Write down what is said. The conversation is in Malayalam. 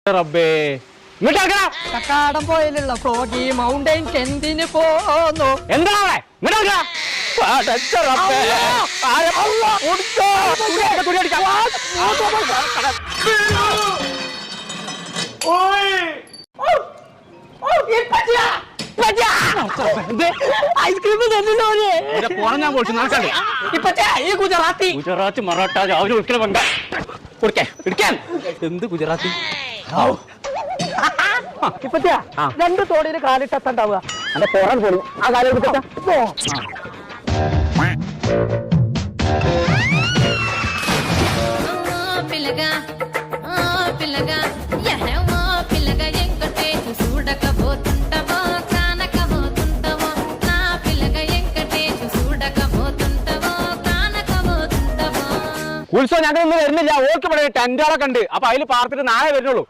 റബ്ബേ കക്കാടം പോയിലുള്ള ഫ്രോഗി മൗണ്ടൈൻ എന്തിന് പോന്നു? എന്താണ് ഐസ്ക്രീം ഞാൻ പോയിട്ട് നടക്കണ്ടേ ഈ ഗുജറാത്തി ഗുജറാത്ത് മറാഠ രാവിലെ ഒരിക്കലും വേണ്ട ഇടിക്കാൻ എന്ത് ഗുജറാത്തി ഇപ്പത്തിയാ രണ്ട് തോടിയിൽ കാലിട്ടെത്തണ്ടാവുക എന്റെ പോറാൻ പോലും ആ കാലം എടുത്തിട്ടാ ഉത്സവം ഞങ്ങളൊന്നും വരുന്നില്ല. ഓർക്ക് ഇവിടെ ടെന്റുകളൊക്കെ ഉണ്ട്. അപ്പൊ അതിൽ പാർത്തിട്ട് നാളെ വരുന്നുള്ളൂ.